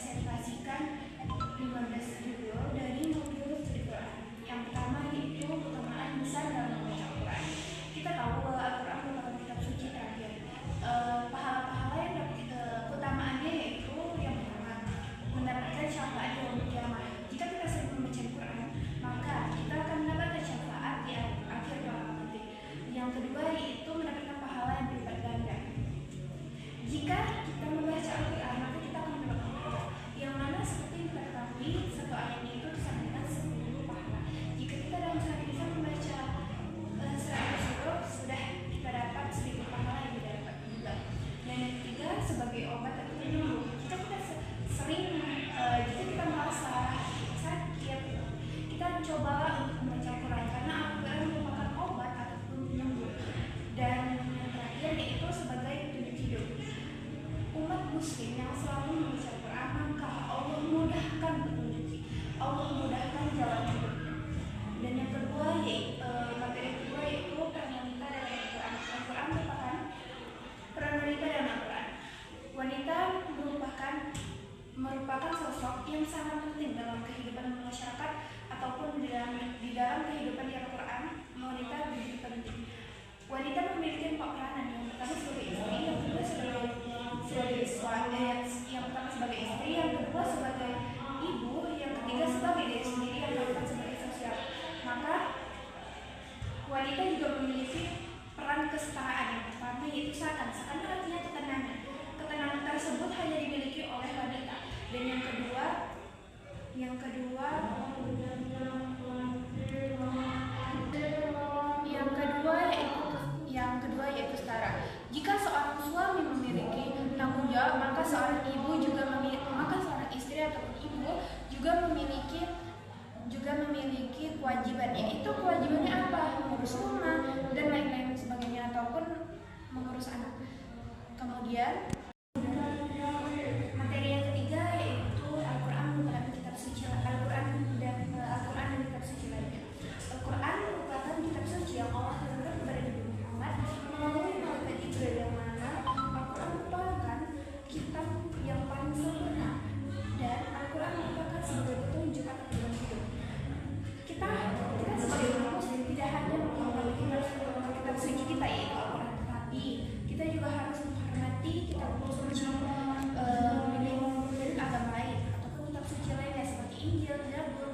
presentasikan 15 judul dari modul studi Quran. Yang pertama yaitu keutamaan besar dalam membaca Al-Quran. Kita tahu bahwa Al-Quran merupakan kitab suci terakhir. Pahala-pahala yang dapat keutamaannya yaitu yang pertama, mendapatkan syafaat di yaumul qiyamah. Jika kita sering membaca Al-Quran, maka kita akan mendapatkan syafaat di akhir kelak nanti. Yang kedua yaitu mendapatkan pahala yang berlipat ganda. Jika kita membaca Al-Quran, maka kita akan mendapatkan pahala yang mana seperti yang kita ketahui, satu ayatnya itu sama dengan 10 pahala. Jika kita dalam sehari bisa membaca 100 huruf, sudah kita dapat 1000 pahala yang kita dapat juga. Dan yang ketiga, sebagai obat atau penyembuh. Jika kita sering, jika kita merasa sakit, kita cobalah untuk membaca Al-Quran karena Al-Quran merupakan obat ataupun penyembuh. Dan yang terakhir yaitu sebagai petunjuk hidup. Umat muslim yang selalu membaca Al-Quran, maka Allah mudahkan petunjuk, Allah mudahkan jalan hidupnya. Dan yang kedua yaitu materi kedua yaitu peran wanita dalam Al-Quran. Al-Quran merupakan peran wanita dalam Al-Quran. Wanita merupakan sosok yang sangat penting dalam kehidupan masyarakat ataupun di dalam kehidupan di Al-Quran. Wanita begitu penting. Wanita memiliki 4 peranan. Yang pertama sebagai istri, yang kedua sebagai suami, yang pertama sebagai istri, yang kedua sebagai ibu, yang ketiga sebagai diri sendiri, yang keempat sebagai sosial. Maka wanita juga memiliki peran kesetaraan. Yang pertama yaitu sakan artinya ketenangan. Ketenangan tersebut hanya dimiliki oleh wanita. Dan yang kedua yaitu setara. Jika seorang suami memiliki tanggung jawab, maka seorang ibu juga maka seorang istri ataupun ibu juga memiliki kewajiban, yaitu kewajibannya apa? Mengurus rumah dan lain-lain sebagainya ataupun mengurus anak. Kemudian materi yang ketiga yaitu Al-Quran merupakan kitab suci. Al-Quran dan kitab suci lainnya. Al-Quran merupakan kitab suci yang Allah turunkan kepada Nabi Muhammad melalui malaikat Jibril, yang mana Al-Quran merupakan kitab yang paling sempurna dan Al-Quran merupakan sebagai petunjuk atau pedoman hidup. Kita sebagai umat muslim tidak hanya menghormati kitab suci kita yaitu Al-Quran, tetapi kita juga harus menghormati kitab suci milik agama lain ataupun kitab suci lainnya seperti Injil, Zabur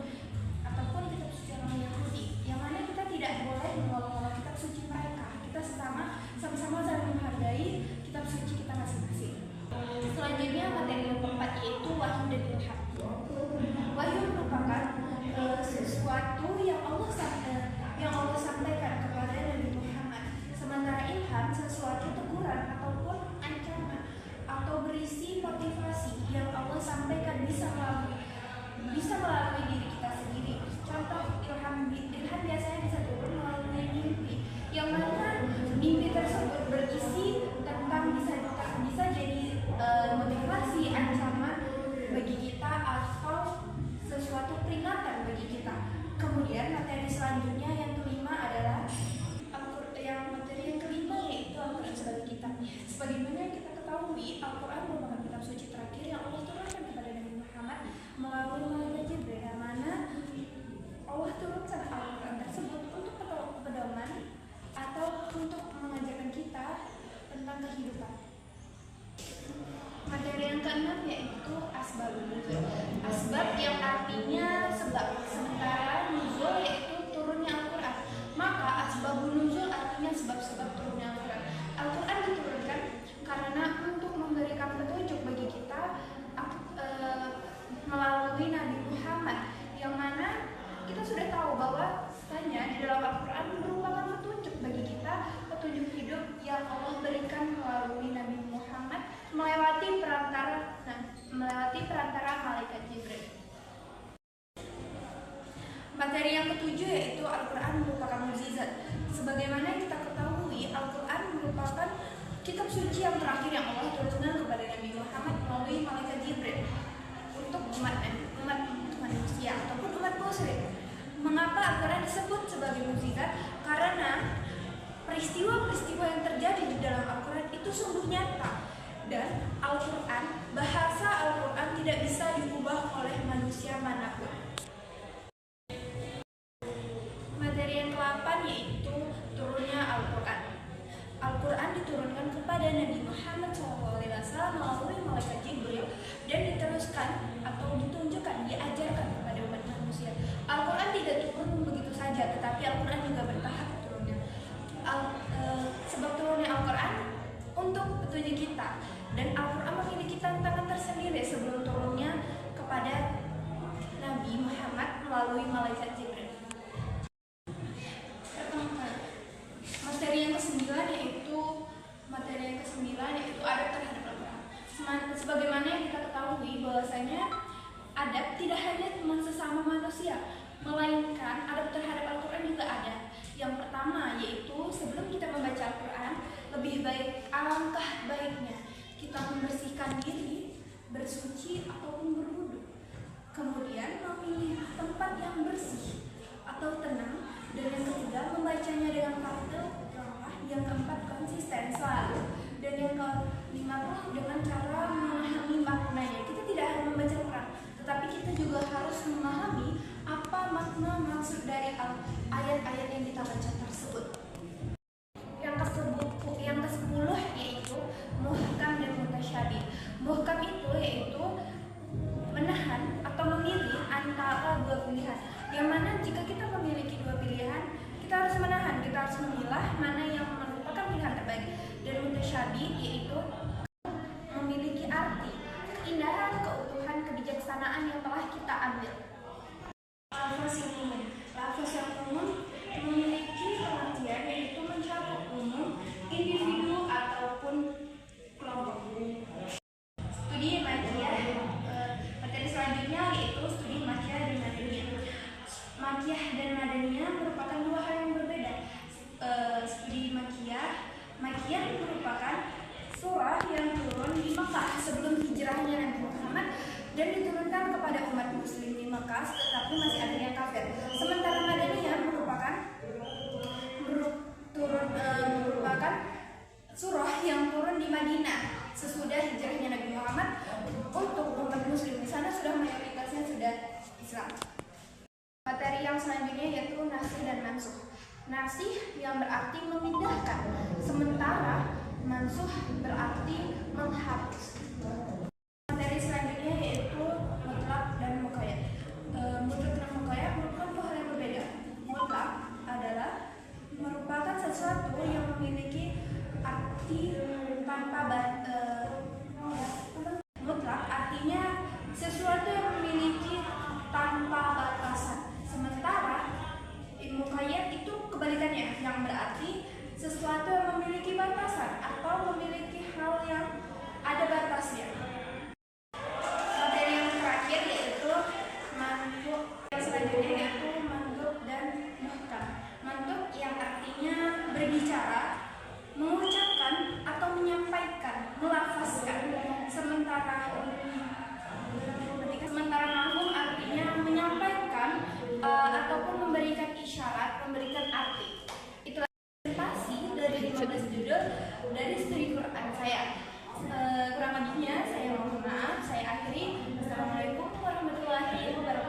ataupun kitab suci orang Yahudi, yang mana kita tidak boleh mengolok-olok kitab suci mereka. Kita sama-sama saling menghargai kitab suci kita masing-masing. Selanjutnya materi yang keempat yaitu wahyu dan ilham. Wahyu merupakan sesuatu yang Allah sampaikan kepada Nabi Muhammad. Sementara ilham sesuatu teguran ataupun ancaman atau berisi motivasi yang Allah sampaikan bisa melalui diri kita sendiri. Contoh ilham biasanya bisa turun melalui mimpi, yang mana mimpi tersebut berisi tentang bisa jadi motivasi, ancaman bagi kita atau sesuatu peringatan bagi kita. Kemudian materi selanjutnya yang kelima adalah materi yang kelima yaitu Al-Quran sebagai kitab. Sebagaimana yang kita ketahui, Al-Quran merupakan kitab suci terakhir yang Allah turunkan kepada Nabi Muhammad melalui malaikat Jibril, yang mana Allah turunkan Al-Quran tersebut untuk pedoman atau untuk mengajarkan kita tentang kehidupan. Materi yang keenam yaitu asbabun nuzul. Asbab yang artinya sebab, sementara nuzul yaitu turunnya Al-Quran. Maka asbabun nuzul artinya sebab-sebab turunnya Al-Quran. Al-Quran diturunkan karena untuk memberikan petunjuk bagi kita melalui Nabi Muhammad, yang mana kita sudah tahu bahwa di dalam Al-Quran merupakan petunjuk bagi kita, petunjuk hidup yang Allah berikan melalui Nabi Muhammad melewati perantara malaikat Jibril. Materi yang ketujuh yaitu Al-Quran merupakan mukjizat. Sebagaimana kita ketahui, Al-Quran merupakan kitab suci yang terakhir yang Allah turunkan kepada Nabi Muhammad melalui malaikat Jibril untuk umat manusia ataupun umat muslim. Mengapa Al-Quran disebut sebagai mukjizat? Karena peristiwa-peristiwa yang terjadi di dalam Al-Quran itu sungguh nyata Dan Al-Quran, bahasa Al-Quran tidak bisa diubah oleh manusia manapun. Materi yang ke-8 yaitu turunnya Al-Quran. Al-Quran diturunkan kepada Nabi Muhammad SAW melalui malaikat Jibril dan diteruskan atau ditunjukkan, diajarkan kepada umat manusia. Al-Quran tidak turun begitu saja, tetapi Al-Quran juga bertahap turunnya. Sebab turunnya Al-Quran untuk petunjuk kita, dan Al-Quran memiliki tantangan tersendiri sebelum turunnya kepada Nabi Muhammad melalui malaikat Jibril. Materi yang ke-9 yaitu adab terhadap Al-Quran. Sebagaimana yang kita ketahui bahwasanya adab tidak hanya teman sesama manusia, melainkan adab terhadap Al-Quran juga ada. Yang pertama yaitu sebelum kita membaca Al-Quran, lebih baik, alangkah baiknya kita membersihkan diri, bersuci ataupun berwudu. Kemudian memilih tempat yang bersih atau tenang, dan yang ketiga membacanya dengan karakter ramah, yang keempat konsisten selalu, dan yang kelima dengan cara memahami maknanya. Kita tidak hanya membaca Quran, tetapi kita juga harus memahami apa makna maksud dari ayat-ayat yang kita baca tersebut. Yang ke-10 yaitu muhkam dan mutasyabih. Muhkam itu yaitu menahan atau memilih antara dua pilihan, yang mana jika kita memiliki dua pilihan, kita harus menahan, kita harus memilah mana yang merupakan pilihan terbaik. Dan mutasyabih yaitu memiliki arti, keindahan, keutuhan, kebijaksanaan yang telah kita ambil. Lafaz yang umum memiliki pengertian yaitu mencakup umum, individu ataupun kelompok. Studi Makiyah, materi selanjutnya yaitu studi Makiyah dan Madaniyah. Makiyah dan Madaniyah merupakan dua hal yang berbeda. Studi Makiyah merupakan surah yang turun di Mekah sebelum hijrahnya Nabi Muhammad dan diturunkan kepada umat muslim di Mekah, tetapi masih ada yang kafir. Sementara Madaniyah merupakan surah yang turun di Madinah sesudah hijrahnya Nabi Muhammad untuk umat muslim. Di sana sudah mayoritasnya sudah Islam. Materi yang selanjutnya yaitu nasih dan mansuh. Nasih yang berarti memindahkan, sementara mansuh berarti menghapus. Materi selanjutnya yaitu mutlak dan muqayyad. Mutlak dan muqayyad merupakan dua hal yang berbeda. Mutlak adalah merupakan sesuatu yang memiliki arti tanpa mutlak artinya sesuatu yang memiliki tanpa batasan. Sementara muqayyad itu kebalikannya, yang berarti sesuatu yang memiliki batasan atau memiliki hal yang ada batasnya. Materi yang terakhir yaitu mantuk. Yang selanjutnya yaitu mantuk dan muhkam. Mantuk yang artinya berbicara, mengucapkan atau menyampaikan, melafazkan. Sementara mafhum artinya menyampaikan ataupun memberikan isyarat, memberikan arti. Itulah presentasi dari 15 judul dari studi Quran saya. Kurang lebihnya saya mohon maaf. Saya akhiri. Wassalamualaikum warahmatullahi wabarakatuh.